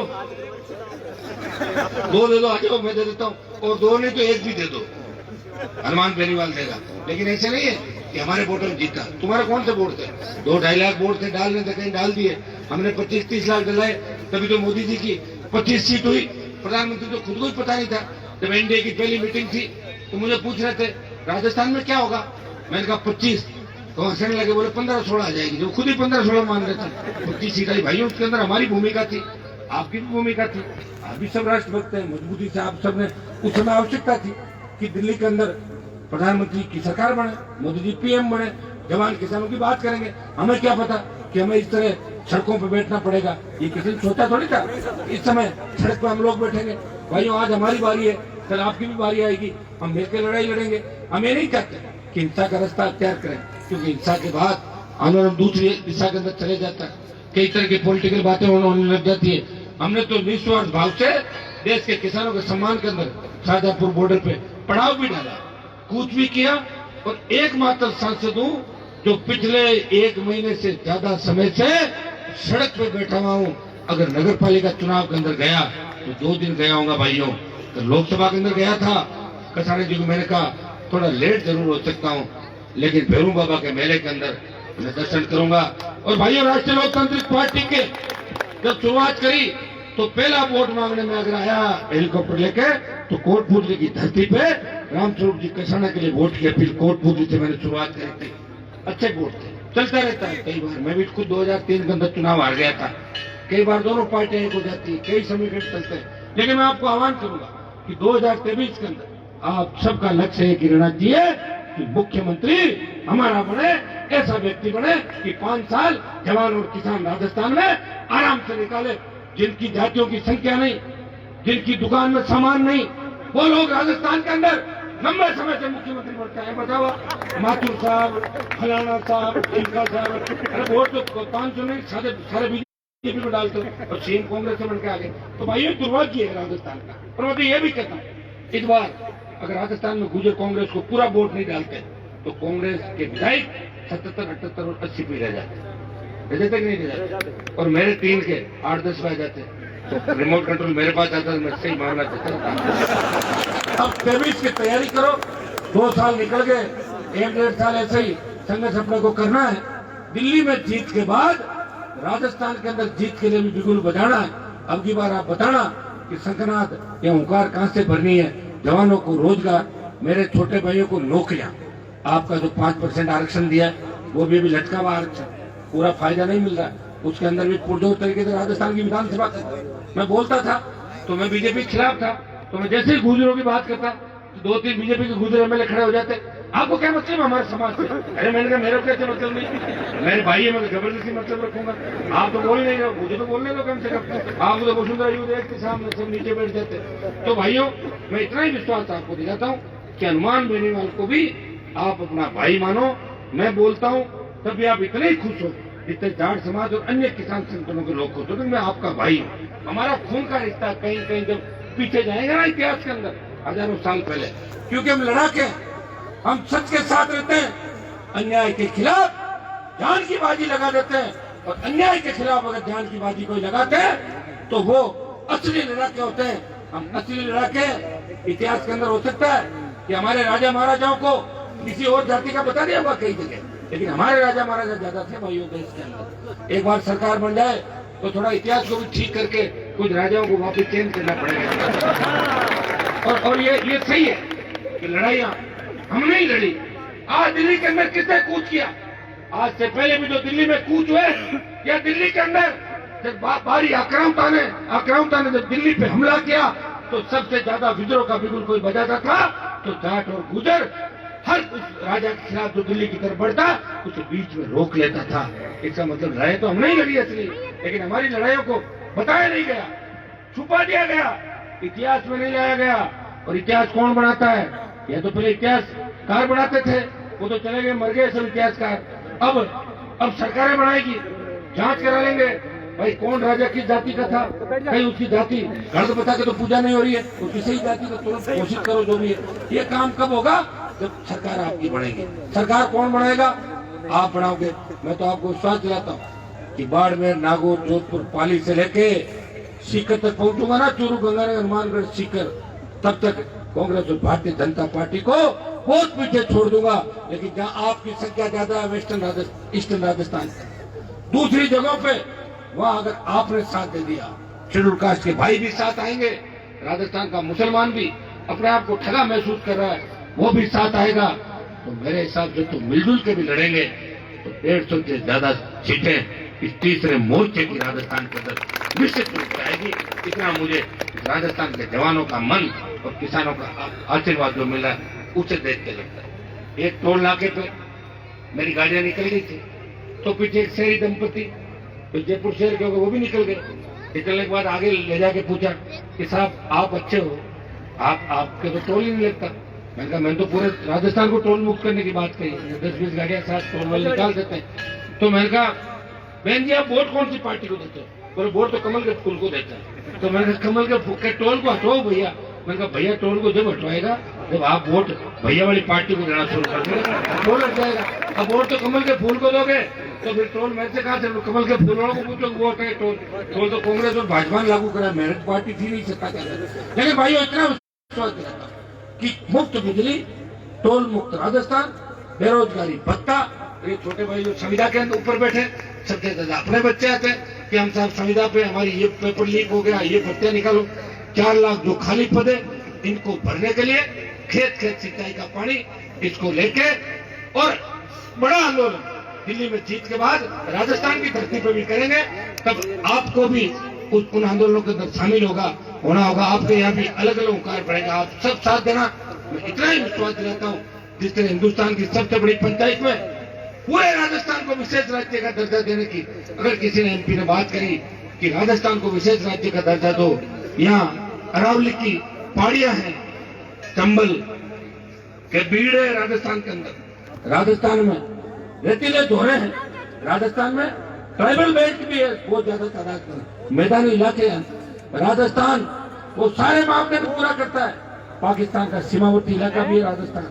Speaker 4: 2 दे दो, आ जाओ मैं दे देता हूँ। और 2 नहीं तो 1 भी दे दो, हनुमान बेनीवाल देगा। लेकिन ऐसे नहीं है कि हमारे वोटर जीता। तुम्हारे कौन से वोट थे? 2-2.5 लाख वोट थे, डालने थे कहीं डाल दिए। हमने 25-30 लाख डलाए, तभी तो मोदी जी की 25 सीट हुई। प्रधानमंत्री तो खुद को ही पता नहीं था। जब एनडीए की पहली मीटिंग थी तो मुझे पूछ रहे थे राजस्थान में क्या होगा, मैंने कहा 25, तो हंसने लगे, बोले 15-16 आ जाएगी, जो खुद ही 15-16 मान रहे थे। 25 सीट आई। भाइयों, उसके अंदर हमारी भूमिका थी, आपकी भी भूमिका थी। आप भी सब राष्ट्रभक्त हैं, मजबूती से आप सबने, उस समय आवश्यकता थी कि दिल्ली के अंदर प्रधानमंत्री की सरकार बने, मोदी जी पीएम बने, जवान किसानों की बात करेंगे। हमें क्या पता कि हमें इस तरह सड़कों पे बैठना पड़ेगा, ये किसी ने सोचा थोड़ी था। इस समय सड़क पे हम लोग बैठेंगे। भाइयों, आज हमारी बारी है, कल आपकी भी बारी आएगी, हम मिलकर लड़ाई लड़ेंगे। हम ये नहीं चाहते कि हिंसा का रास्ता अख्तियार करें, क्योंकि हिंसा के बाद आंदोलन दूसरी दिशा के अंदर चले जाता है, कई तरह की पॉलिटिकल बातें होने लग जाती है। हमने तो निस्वार्थ भाव से देश के किसानों के सम्मान के अंदर शाहजहांपुर बॉर्डर पे पड़ाव भी डाला, कूच भी किया। और एकमात्र सांसद हूँ जो पिछले 1 महीने से ज्यादा समय से सड़क पे बैठा हुआ हूँ। अगर नगर पालिका चुनाव के अंदर गया तो 2 दिन गया होगा भाइयों। तो लोकसभा के अंदर गया था, कसाड़े जी को मैंने कहा थोड़ा लेट जरूर हो सकता हूँ, लेकिन भैरू बाबा के मेले के अंदर मैं दर्शन करूंगा। और भाइयों, राष्ट्रीय लोकतांत्रिक पार्टी के जब शुरुआत करी तो पहला वोट मांगने में अगर आया हेलीकॉप्टर लेके तो कोटपुतली की धरती पे रामस्वरूप जी कसाना के लिए वोट किया। फिर कोटपुतली से मैंने शुरुआत करी थी, अच्छे वोट थे, चलता रहता है। कई बार मैं भी खुद 2003 के अंदर चुनाव हार गया था, कई बार दोनों पार्टियां एक हो जाती है, कई समीकरण चलते हैं। लेकिन मैं आपको आह्वान करूंगा कि 2023 के अंदर आप सबका लक्ष्य है कि रणनाथ जी है कि मुख्यमंत्री हमारा बने, ऐसा व्यक्ति बने कि 5 साल जवान और किसान राजस्थान में आराम से निकाले। जिनकी जातियों की संख्या नहीं, जिनकी दुकान में सामान नहीं, वो लोग राजस्थान के अंदर लंबे समय से मुख्यमंत्री बनता है। बताओ, माथुर साहब, फलाना साहब, इनका साहब, अरे वोट तो 500 नहीं, सारे बीजेपी में डालते और सीएम कांग्रेस से बन के आ गए। तो भाई ये दुर्भाग्य है राजस्थान का। और मैं तो ये भी कहता हूँ, इस बार अगर राजस्थान में गुजर कांग्रेस को पूरा वोट नहीं डालते तो कांग्रेस के विधायक 77, 78 और 80 पे रह जाते, रह जाते कि नहीं रह जाते। और मेरे 3 के 8-10 पे आ जाते, तो रिमोट कंट्रोल मेरे पास आता है, मैं सही मामला चलता। अब 23 की तैयारी करो, 2 साल निकल गए, 1-1.5 साल ऐसे ही संघर्ष अपने को करना है। दिल्ली में जीत के बाद राजस्थान के अंदर जीत के लिए भी बिगुल बजाना है। अब की बार आप बताना कि शंखनाद या हुंकार कहां से भरनी है। जवानों को रोजगार, मेरे छोटे भाइयों को नौकरियां, आपका जो 5% आरक्षण दिया है वो भी लटका हुआ आरक्षण, पूरा फायदा नहीं मिल रहा है। उसके अंदर भी पुरजोर तरीके से राजस्थान की विधानसभा मैं बोलता था तो मैं बीजेपी के खिलाफ था, तो मैं जैसे ही गुजरों की बात करता तो 2-3 बीजेपी के गुजर एमएलए खड़े हो जाते, आपको क्या मतलब हमारे समाज से? अरे मैंने कहा मेरे कैसे मतलब नहीं, मेरे भाई है, मैं जबरदस्ती मतलब रखूंगा। आप तो बोल नहीं रहे, मुझे तो बोलने दो कम से कम। आप तो वसुंधरा युवराज के सामने सब नीचे बैठ जाते। तो भाइयों, मैं इतना ही विश्वास आपको दिलाता हूँ कि हनुमान बेनीवाल को भी आप अपना भाई मानो। मैं बोलता हूँ तभी आप इतने ही खुश हो जितने जाट समाज और अन्य किसान संगठनों के लोग खुश हो। मैं आपका भाई हूँ, हमारा खून का रिश्ता कहीं कहीं जब पीछे जाएगा ना इतिहास के अंदर हजारों साल पहले, क्योंकि हम लड़ाके, हम सच के साथ रहते हैं, अन्याय के खिलाफ जान की बाजी लगा देते हैं। और अन्याय के खिलाफ अगर जान की बाजी कोई लगाते हैं तो वो असली लड़ाके होते हैं। हम असली लड़ाके इतिहास के अंदर हो सकता है कि हमारे राजा महाराजाओं को किसी और जाति का बता दिया होगा कई जगह, लेकिन हमारे राजा महाराजा ज्यादा थे भाइयों देश के अंदर। एक बार सरकार बन जाए तो थोड़ा इतिहास को भी ठीक करके कुछ राजाओं को वापस चेंज करना पड़ेगा। और ये सही है कि लड़ाइयां हम नहीं लड़ी। आज दिल्ली के अंदर किसने कूच किया? आज से पहले भी जो दिल्ली में कूच हुए, या दिल्ली के अंदर जब बारी आक्रामता ने जब दिल्ली पे हमला किया तो सबसे ज्यादा विद्रोह का बिगुल कोई बजाता था तो जाट और गुजर हर उस राजा के खिलाफ जो दिल्ली की तरफ बढ़ता उसे बीच में रोक लेता था। इसका मतलब लड़ाई तो हम नहीं लड़ी असली, लेकिन हमारी लड़ाइयों को बताया नहीं गया, छुपा दिया गया, इतिहास में नहीं लाया गया। और इतिहास कौन बनाता है? यह तो पहले इतिहासकार बनाते थे, वो तो चले गए, मर गए सब इतिहासकार। अब सरकारें बनाएगी, जांच करा लेंगे भाई कौन राजा किस जाति का था, कहीं उसकी जाति घर बता के तो पूजा नहीं हो रही है, तो किसी ही जाति का तुरंत घोषित करो जो भी है। ये काम कब होगा? जब सरकार आपकी बनेगी। सरकार कौन बनाएगा? आप बनाओगे। मैं तो आपको विश्वास दिलाता हूँ कि बाड़मेर, नागौर, जोधपुर, पाली से लेके सीकर तक पहुंचूंगा ना, चूरू, गंगानगर, हनुमानगढ़, सीकर, तब तक कांग्रेस और भारतीय जनता पार्टी को बहुत पीछे छोड़ दूंगा। लेकिन जहाँ आपकी संख्या ज्यादा है ईस्टर्न राजस्थान, दूसरी जगहों पे वहां अगर आपने साथ दे दिया, शेड्यूल कास्ट के भाई भी साथ आएंगे, राजस्थान का मुसलमान भी अपने आप को ठगा महसूस कर रहा है वो भी साथ आएगा, तो मेरे हिसाब से तो मिलजुल के भी लड़ेंगे तो 150 से ज्यादा सीटें इस तीसरे मोर्चे की राजस्थान के अंदर निश्चित रूप से आएगी। इतना मुझे राजस्थान के जवानों का मन और किसानों का आशीर्वाद जो मिला उसे देख के लगता है। एक टोल नाके पे मेरी गाड़ियां निकल गई थी तो पीछे एक शहरी दंपति तो जयपुर शहर के हो गए, वो भी निकल गए। निकलने के बाद आगे ले जाके पूछा कि साहब आप अच्छे हो, आपके तो टोल ही नहीं लगता। मैंने कहा मैंने तो पूरे राजस्थान को टोल मुक्त करने की बात कही, 10-20 गाड़ियां साथ टोल वाले निकाल देते हैं। तो मैंने कहा बहन जी आप वोट कौन सी पार्टी को देते हो? बोले वोट तो कमल के फूल को देता है। तो मैंने कहा कमल के टोल को हटाओ भैया। मैंने कहा भैया टोल को जब हटवाएगा जब आप वोट भैया वाली पार्टी को देना शुरू कर देंगे, टोल हट जाएगा। अब वोट तो कमल के फूल को दोगे तो फिर टोल मेरे से कहा से कमल के फूल वालों को पूछो वोट है टोल तो कांग्रेस और भाजपा ने लागू करा, मेरिट पार्टी थी नहीं सकता। लेकिन भाइयों इतना विश्वास दिलाता कि मुफ्त बिजली, टोल मुक्त राजस्थान, बेरोजगारी भत्ता, ये छोटे भाई जो संविदा के ऊपर बैठे सबसे ज्यादा अपने बच्चे आते हैं, कि हम साहब संविदा पे हमारी ये पेपर लीक हो गया, ये भर्तियां निकालो। 4 लाख जो खाली पद है इनको भरने के लिए खेत खेत सिंचाई का पानी इसको लेके और बड़ा आंदोलन दिल्ली में जीत के बाद राजस्थान की धरती पर भी करेंगे। तब आपको भी उन आंदोलनों के अंदर शामिल होना होगा। आपके यहाँ भी अलग अलग कार्य पड़ेगा, आप सब साथ देना। मैं इतना ही विश्वास दिलाता हूँ, जिस तरह हिंदुस्तान की सबसे बड़ी पंचायत में पूरे राजस्थान को विशेष राज्य का दर्जा देने की अगर किसी ने एमपी ने बात करी कि राजस्थान को विशेष राज्य का दर्जा दो, यहाँ अरावली की पहाड़ियां हैं, चंबल के बीड़ है राजस्थान के अंदर, राजस्थान में रेतीले धोरे हैं, राजस्थान में ट्राइबल बेल्ट भी है बहुत ज्यादा तादाद में, मैदानी इलाके हैं। राजस्थान वो सारे मामले में पूरा करता है। पाकिस्तान का सीमावर्ती इलाका भी है राजस्थान।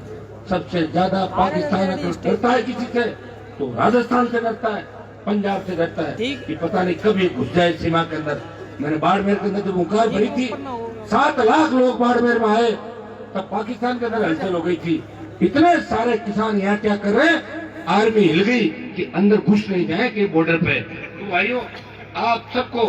Speaker 4: सबसे ज्यादा पाकिस्तान अगर डरता है किसी से तो राजस्थान से डरता है, पंजाब से डरता है कि पता नहीं कभी घुस जाए सीमा के अंदर। मैंने बाड़मेर के अंदर जब हुंकार भरी थी, 7 लाख लोग बाड़मेर में आए, तब पाकिस्तान के अंदर हलचल हो गई थी। इतने सारे किसान यहाँ क्या कर रहे हैं, आर्मी हिल गई कि अंदर घुस नहीं जाए कि बॉर्डर पे। तो भाइयों, आप सबको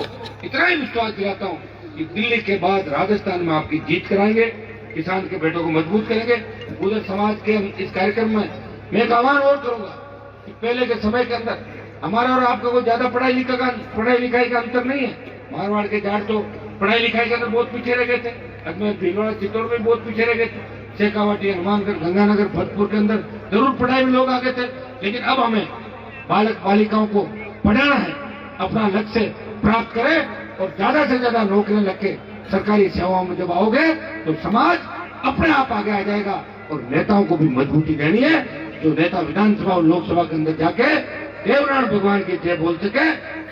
Speaker 4: इतना ही विश्वास दिलाता हूँ कि दिल्ली के बाद राजस्थान में आपकी जीत कराएंगे, किसान के बेटों को मजबूत करेंगे। गुर्जर समाज के इस कार्यक्रम में मैं एक आह्वान और करूंगा कि पहले के समय के अंदर हमारा और आपका कोई ज्यादा पढ़ाई लिखाई का अंतर नहीं है। मारवाड़ के जाट तो पढ़ाई लिखाई के अंदर बहुत पीछे रह गए थे, अजमेर भीलवाड़ा चित्तौड़ में बहुत पीछे रह गए थे, शेखावाटी हनुमानगढ़ गंगानगर भरतपुर के अंदर जरूर पढ़ाई में लोग आगे थे। लेकिन अब हमें बालक बालिकाओं को पढ़ाना है, अपना लक्ष्य प्राप्त करें और ज्यादा से ज्यादा नौकरियां लगे। सरकारी सेवाओं में जब आओगे तो समाज अपने आप आगे आ जाएगा। और नेताओं को भी मजबूती देनी है, जो नेता विधानसभा और लोकसभा के अंदर जाके देवनारायण भगवान की जय बोल सके,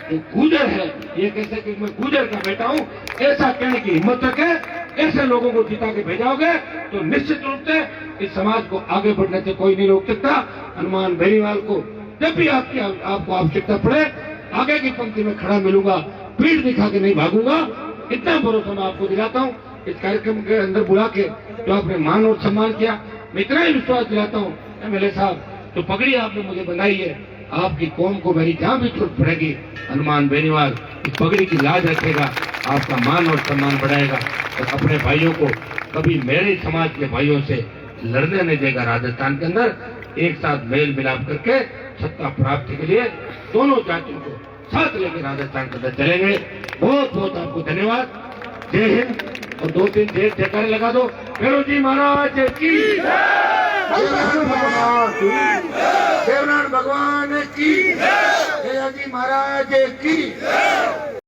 Speaker 4: जो गुर्जर है ये कह सके कि मैं गुर्जर का बेटा हूँ, ऐसा कहने की हिम्मत रखे, ऐसे लोगों को जिता के भेजाओगे तो निश्चित रूप से इस समाज को आगे बढ़ने से कोई नहीं रोक सकता। हनुमान बेनीवाल को जब भी आपको आवश्यकता पड़े आगे की पंक्ति में खड़ा मिलूंगा, पीठ दिखा के नहीं भागूंगा। इतना भरोसा मैं आपको दिलाता हूँ। इस कार्यक्रम के अंदर बुला के जो आपने मान और सम्मान किया, मैं इतना ही विश्वास दिलाता हूँ एमएलए साहब, तो पगड़ी आपने मुझे बनाई है, आपकी कौम को मेरी जहाँ भी जरूरत पड़ेगी हनुमान बेनीवाल इस पगड़ी की लाज रखेगा, आपका मान और सम्मान बढ़ाएगा और अपने भाइयों को कभी मेरे समाज के भाइयों से लड़ने नहीं देगा। राजस्थान के अंदर एक साथ मेल मिलाप करके सत्ता प्राप्ति के लिए दोनों जातियों को साथ लेकर राजस्थान के अंदर चलेंगे। बहुत बहुत आपको धन्यवाद। जय हिंद। और 2-3 जयकारे लगा दो। फेरू जी महाराज की, देवनारायण भगवान की, जय जी महाराज की।